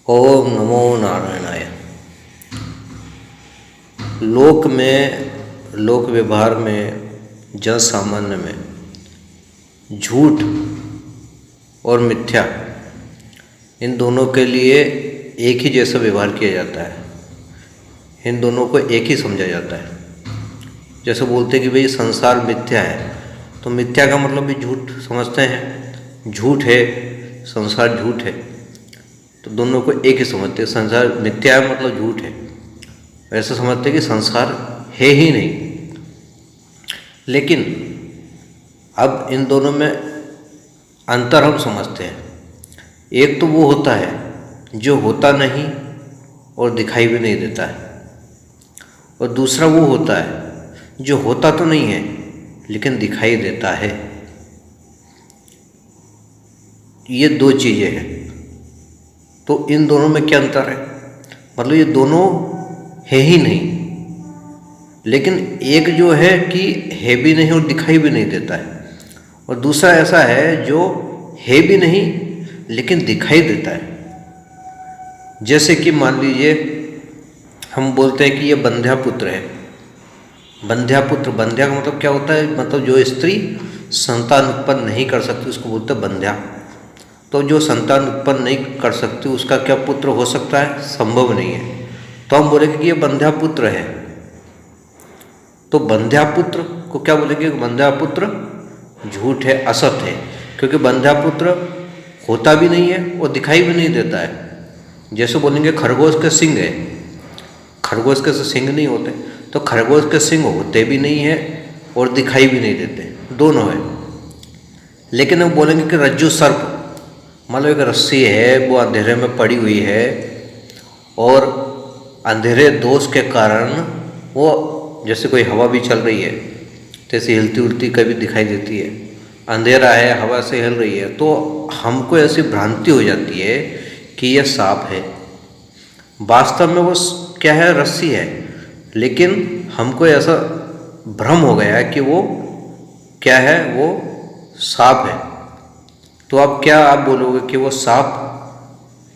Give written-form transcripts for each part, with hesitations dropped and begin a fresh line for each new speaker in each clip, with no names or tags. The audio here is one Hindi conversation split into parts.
ओम नमो नारायणाय। लोक व्यवहार में, जन सामान्य में झूठ और मिथ्या इन दोनों के लिए एक ही जैसा व्यवहार किया जाता है। इन दोनों को एक ही समझा जाता है। जैसे बोलते हैं कि भाई संसार मिथ्या है, तो मिथ्या का मतलब भी झूठ समझते हैं। झूठ है, संसार झूठ है, तो दोनों को एक ही समझते हैं। संसार मिथ्या है मतलब झूठ है, ऐसा समझते हैं कि संसार है ही नहीं। लेकिन अब इन दोनों में अंतर हम समझते हैं। एक तो वो होता है जो होता नहीं और दिखाई भी नहीं देता है, और दूसरा वो होता है जो होता तो नहीं है लेकिन दिखाई देता है। ये दो चीज़ें हैं। तो इन दोनों में क्या अंतर है? मतलब ये दोनों है ही नहीं, लेकिन एक जो है कि है भी नहीं और दिखाई भी नहीं देता है, और दूसरा ऐसा है जो है भी नहीं लेकिन दिखाई देता है। जैसे कि मान लीजिए हम बोलते हैं कि ये बंध्या पुत्र है। बंध्या पुत्र, बंध्या का मतलब क्या होता है? मतलब जो स्त्री संतान उत्पन्न नहीं कर सकती उसको बोलते हैं बंध्या। तो जो संतान उत्पन्न नहीं कर सकती उसका क्या पुत्र हो सकता है? संभव नहीं है। तो हम बोलेंगे कि ये बंध्या पुत्र है। तो बंध्या पुत्र को क्या बोलेंगे? बंध्या पुत्र झूठ है, असत है, क्योंकि बंध्या पुत्र होता भी नहीं है और दिखाई भी नहीं देता है। जैसे बोलेंगे खरगोश के सिंग है, खरगोश के सिंग नहीं होते, तो खरगोश के सिंग होते भी नहीं है और दिखाई भी नहीं देते, दोनों है। लेकिन हम बोलेंगे कि रज्जु सर्प, मतलब एक रस्सी है, वो अंधेरे में पड़ी हुई है और अंधेरे दोष के कारण वो, जैसे कोई हवा भी चल रही है तो ऐसी हिलती उलती कभी दिखाई देती है। अंधेरा है, हवा से हिल रही है, तो हमको ऐसी भ्रांति हो जाती है कि यह सांप है। वास्तव में वो क्या है? रस्सी है, लेकिन हमको ऐसा भ्रम हो गया है कि वो क्या है? वो सांप है। तो अब क्या आप बोलोगे कि वो सांप,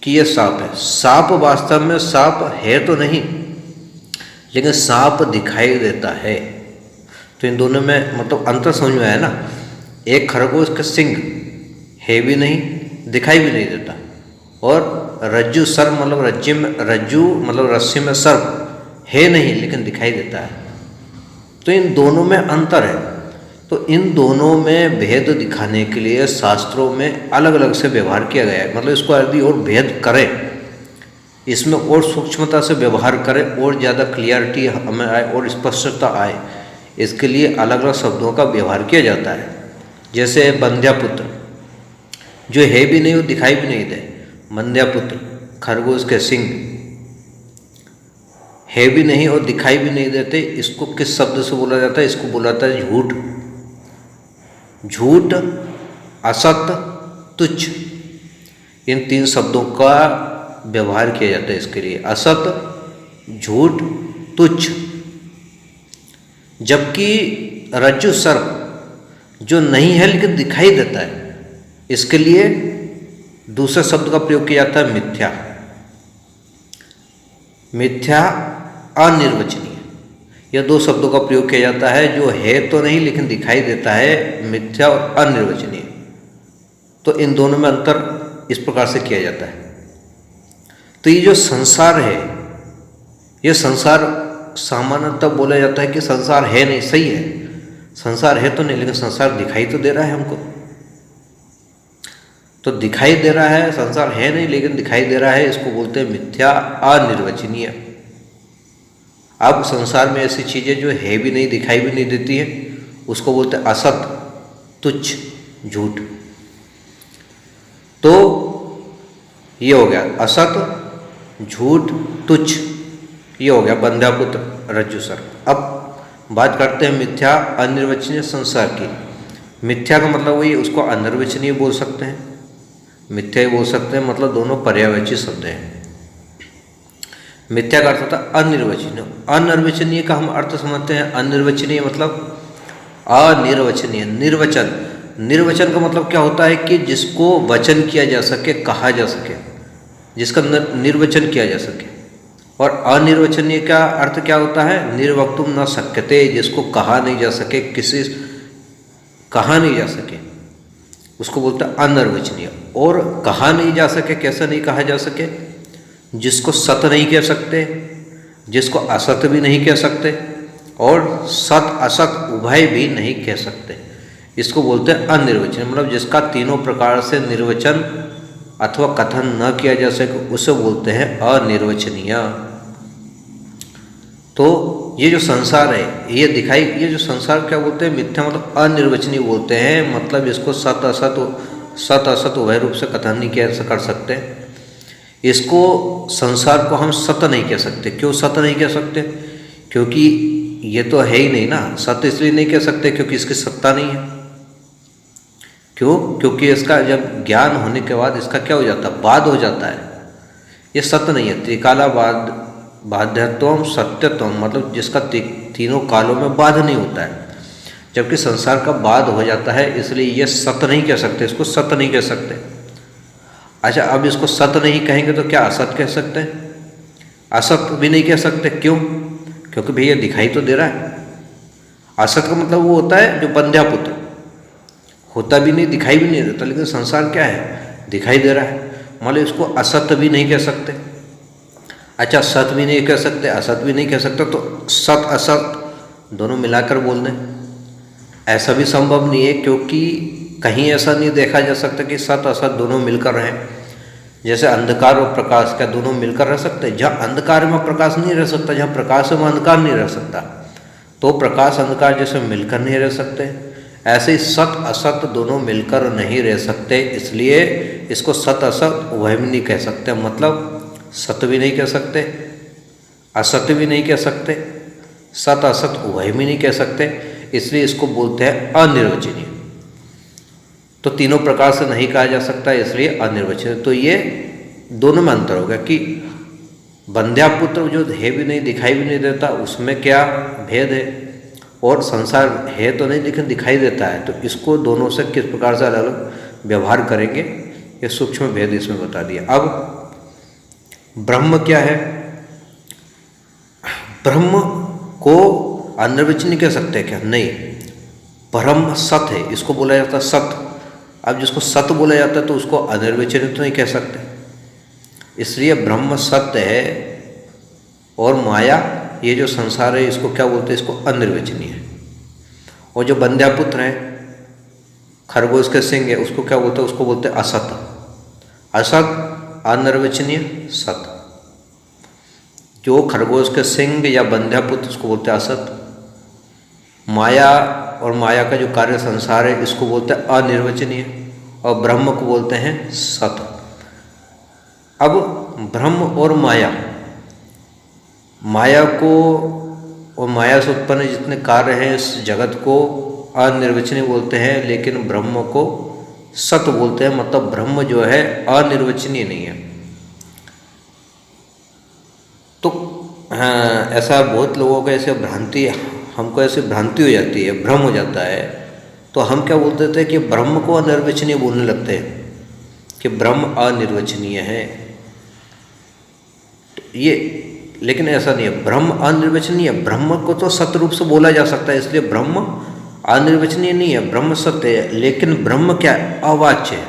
कि ये सांप है? सांप वास्तव में सांप है तो नहीं, लेकिन सांप दिखाई देता है। तो इन दोनों में मतलब अंतर समझ में आया ना? एक खरगोश का सिंग है भी नहीं, दिखाई भी नहीं देता, और रज्जु सर्प मतलब रज्जु मतलब रस्सी में सर्प है नहीं लेकिन दिखाई देता है। तो इन दोनों में अंतर है। तो इन दोनों में भेद दिखाने के लिए शास्त्रों में अलग अलग से व्यवहार किया गया है। मतलब इसको यदि और भेद करें, इसमें और सूक्ष्मता से व्यवहार करें, और ज़्यादा क्लियरिटी हमें आए और स्पष्टता आए, इसके लिए अलग अलग शब्दों का व्यवहार किया जाता है। जैसे बंध्या पुत्र, जो है भी नहीं और दिखाई भी नहीं दे, बंध्या पुत्र। खरगोश के सिंग है भी नहीं और दिखाई भी नहीं देते, इसको किस शब्द से बोला जाता है? इसको बोला जाता है झूठ। झूठ, असत, तुच्छ, इन तीन शब्दों का व्यवहार किया जाता है इसके लिए। असत, झूठ, तुच्छ। जबकि रज्जु सर्प जो नहीं है लेकिन दिखाई देता है, इसके लिए दूसरे शब्द का प्रयोग किया जाता है मिथ्या। मिथ्या, अनिर्वचनीय, यह दो शब्दों का प्रयोग किया जाता है। जो है तो नहीं लेकिन दिखाई देता है, मिथ्या और अनिर्वचनीय। तो इन दोनों में अंतर इस प्रकार से किया जाता है। तो ये जो संसार है, ये संसार सामान्यतः बोला जाता है कि संसार है नहीं। सही है, संसार है तो नहीं, लेकिन संसार दिखाई तो दे रहा है हमको। तो दिखाई दे रहा है, संसार है नहीं लेकिन दिखाई दे रहा है, इसको बोलते हैं मिथ्या, अनिर्वचनीय। अब संसार में ऐसी चीज़ें जो है भी नहीं, दिखाई भी नहीं देती है, उसको बोलते हैं असत, तुच्छ, झूठ। तो ये हो गया असत, झूठ, तुच्छ, ये हो गया बंध्या पुत्र, रज्जु सर्प। अब बात करते हैं मिथ्या, अनिर्वचनीय संसार की। मिथ्या का मतलब वही, उसको अनिर्वचनीय बोल सकते हैं, मिथ्या बोल सकते हैं, मतलब दोनों पर्यायवाची शब्द हैं। मिथ्या का अर्थ होता है अनिर्वचनीय। अनिर्वचनीय का हम अर्थ समझते हैं। अनिर्वचनीय मतलब अनिर्वचनीय, निर्वचन। निर्वचन का मतलब क्या होता है? कि जिसको वचन किया जा सके, कहा जा सके। जिसका निर्वचन किया जा सके। और अनिर्वचनीय का अर्थ क्या होता है? निर्वक्तुम न शक्यते, जिसको कहा नहीं जा सके, किसी कहा नहीं जा सके, उसको बोलते हैं अनिर्वचनीय। और कहा नहीं जा सके, कैसे नहीं कहा जा सके? जिसको सत नहीं कह सकते, जिसको असत भी नहीं कह सकते, और सत असत उभय भी नहीं कह सकते, इसको बोलते हैं अनिर्वचनीय। मतलब जिसका तीनों प्रकार से निर्वचन अथवा कथन न किया जा सके, उसे बोलते हैं अनिर्वचनीय। तो ये जो संसार है, ये दिखाई, ये जो संसार क्या बोलते हैं? मिथ्या, मतलब अनिर्वचनीय बोलते हैं। मतलब इसको सत असत उभय रूप से कथन नहीं किया कर सकते। इसको संसार को हम सत नहीं कह सकते। क्यों सत नहीं कह सकते? क्योंकि ये तो है ही नहीं ना। सत इसलिए नहीं कह सकते क्योंकि इसकी सत्ता नहीं है। क्यों? क्योंकि इसका जब ज्ञान होने के बाद इसका क्या हो जाता है? बाध हो जाता है। ये सत्य नहीं है। त्रिकाला बाध्यत्वम सत्यत्वम, मतलब जिसका तीनों कालों में बाध नहीं होता है, जबकि संसार का बाध हो जाता है, इसलिए ये सत्य नहीं कह सकते, इसको सत्य नहीं कह सकते। अच्छा, अब इसको सत्य नहीं कहेंगे तो क्या असत कह सकते हैं? असत भी नहीं कह सकते। क्यों? क्योंकि भैया दिखाई तो दे रहा है। असत का मतलब वो होता है जो बंध्या पुत्र होता भी नहीं, दिखाई भी नहीं देता, लेकिन संसार क्या है? दिखाई दे रहा है। मान लो इसको असत भी नहीं कह सकते। अच्छा, सत भी नहीं कह सकते, असत भी नहीं कह सकते, तो सत असत दोनों मिलाकर बोल दें, ऐसा भी संभव नहीं है। क्योंकि कहीं ऐसा नहीं देखा जा सकता कि सत असत दोनों मिलकर रहें। जैसे अंधकार और प्रकाश, क्या दोनों मिलकर रह सकते? जहाँ अंधकार में प्रकाश नहीं रह सकता, जहाँ प्रकाश में अंधकार नहीं रह सकता, तो प्रकाश अंधकार जैसे मिलकर नहीं रह सकते, ऐसे ही सत असत दोनों मिलकर नहीं रह सकते। इसलिए इसको सत असत उभय भी नहीं कह सकते। मतलब सत्य भी नहीं कह सकते, असत्य भी नहीं कह सकते, सत असत उभय भी नहीं कह सकते, इसलिए इसको बोलते हैं अनिर्वचनीय। तो तीनों प्रकार से नहीं कहा जा सकता, इसलिए अनिर्वचनीय। तो ये दोनों में अंतर होगा कि बंध्या पुत्र जो है भी नहीं, दिखाई भी नहीं देता, उसमें क्या भेद है, और संसार है तो नहीं लेकिन दिखाई देता है, तो इसको दोनों से किस प्रकार से अलग अलग व्यवहार करेंगे, ये सूक्ष्म भेद इसमें बता दिया। अब ब्रह्म क्या है? ब्रह्म को अनिर्वचनीय कह सकते हैं क्या? नहीं, ब्रह्म सत है, इसको बोला जाता है सत। अब जिसको सत बोला जाता है तो उसको अनिर्वचनीय तो नहीं कह सकते, इसलिए ब्रह्म सत्य है। और माया, ये जो संसार है, इसको क्या बोलते हैं? इसको अनिर्वचनीय है। और जो बंध्यापुत्र है, खरगोश के सिंह है, उसको क्या बोलते हैं? उसको बोलते हैं असत। असत अनिर्वचनीय, सत। जो खरगोश के सिंह या बंध्यापुत्र, उसको बोलते हैं असत। माया और माया का जो कार्य संसार है, इसको बोलते हैं अनिर्वचनीय, और ब्रह्म को बोलते हैं सत। अब ब्रह्म और माया, माया को और माया से उत्पन्न जितने कार्य हैं इस जगत को अनिर्वचनीय बोलते हैं, लेकिन ब्रह्म को सत बोलते हैं। मतलब ब्रह्म जो है अनिर्वचनीय नहीं है। तो हाँ, ऐसा बहुत लोगों को ऐसे भ्रांति, हमको ऐसे भ्रांति हो जाती है, भ्रम हो जाता है, तो हम क्या बोल देते हैं कि ब्रह्म को अनिर्वचनीय बोलने लगते हैं कि ब्रह्म अनिर्वचनीय है। तो ये, लेकिन ऐसा नहीं है, ब्रह्म अनिर्वचनीय है। ब्रह्म को तो सत्य रूप से बोला जा सकता है, इसलिए ब्रह्म अनिर्वचनीय नहीं है, ब्रह्म सत्य है। लेकिन ब्रह्म क्या है? अवाच्य है।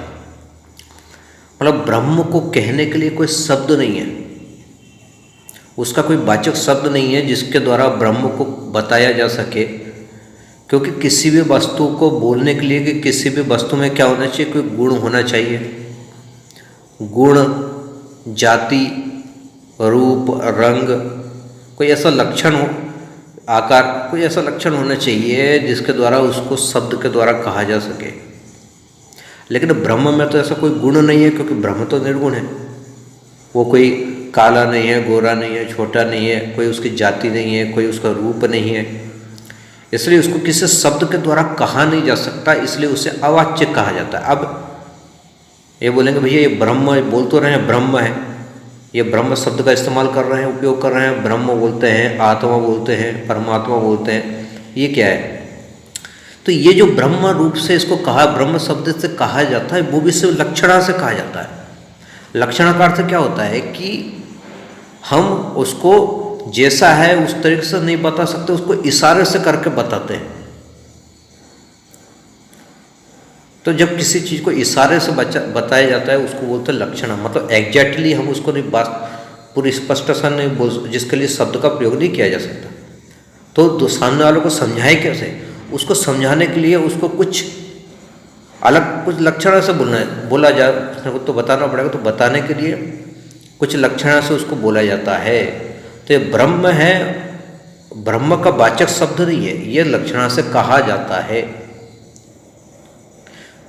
मतलब ब्रह्म को कहने के लिए कोई शब्द नहीं है, उसका कोई वाचक शब्द नहीं है जिसके द्वारा ब्रह्म को बताया जा सके। क्योंकि किसी भी वस्तु को बोलने के लिए, कि किसी भी वस्तु में क्या होना चाहिए? कोई गुण होना चाहिए। गुण, जाति, रूप, रंग, कोई ऐसा लक्षण हो, आकार, कोई ऐसा लक्षण होना चाहिए जिसके द्वारा उसको शब्द के द्वारा कहा जा सके। लेकिन ब्रह्म में तो ऐसा कोई गुण नहीं है, क्योंकि ब्रह्म तो निर्गुण है। वो कोई काला नहीं है, गोरा नहीं है, छोटा नहीं है, कोई उसकी जाति नहीं है, कोई उसका रूप नहीं है, इसलिए उसको किसी शब्द के द्वारा कहा नहीं जा सकता, इसलिए उसे अवाच्य कहा जाता है। अब ये बोलेंगे भैया ये ब्रह्म, बोल तो रहे हैं ब्रह्म है, ये ब्रह्म शब्द का इस्तेमाल कर रहे हैं, उपयोग कर रहे हैं, ब्रह्म बोलते हैं, आत्मा बोलते हैं, परमात्मा बोलते हैं, ये क्या है? तो ये जो ब्रह्म रूप से इसको कहा, ब्रह्म शब्द से कहा जाता है, वो भी सिर्फ लक्षणा से कहा जाता है। लक्षण का अर्थ क्या होता है कि हम उसको जैसा है उस तरीके से नहीं बता सकते, उसको इशारे से करके बताते हैं। तो जब किसी चीज़ को इशारे से बताया जाता है उसको बोलते हैं लक्षण। मतलब एग्जैक्टली हम उसको नहीं बात पूरी स्पष्टता नहीं बोल, जिसके लिए शब्द का प्रयोग नहीं किया जा सकता। तो सामने वालों को समझाए कैसे? उसको समझाने के लिए उसको कुछ अलग कुछ लक्षण से बोला जाए, उसको तो बताना पड़ेगा। तो बताने के लिए कुछ लक्षण से उसको बोला जाता है। तो ये ब्रह्म है, ब्रह्म का वाचक शब्द नहीं है, ये लक्षण से कहा जाता है।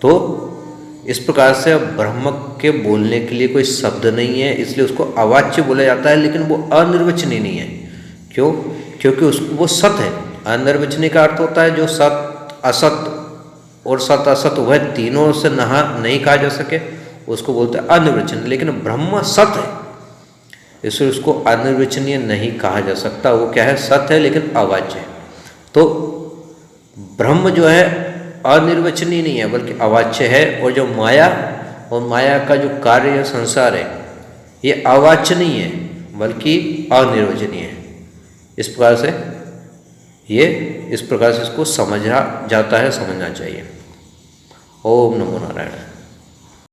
तो इस प्रकार से ब्रह्म के बोलने के लिए कोई शब्द नहीं है, इसलिए उसको अवाच्य बोला जाता है, लेकिन वो अनिर्वचनीय नहीं है। क्यों? क्योंकि वो सत है। अनिर्वचनीय का अर्थ होता है जो सत असत और सत असत वह तीनों से नहीं कहा जा सके, उसको बोलते हैं अनिर्वचनीय। लेकिन ब्रह्म सत है, इसलिए उसको अनिर्वचनीय नहीं कहा जा सकता। वो क्या है? सत है लेकिन अवाच्य है। तो ब्रह्म जो है अनिर्वचनीय नहीं है बल्कि अवाच्य है। और जो माया और माया का जो कार्य है संसार है, ये अवाच्य नहीं है बल्कि अनिर्वचनीय है। इस प्रकार से इसको समझा जाता है, समझना चाहिए। ओम नमो नारायण।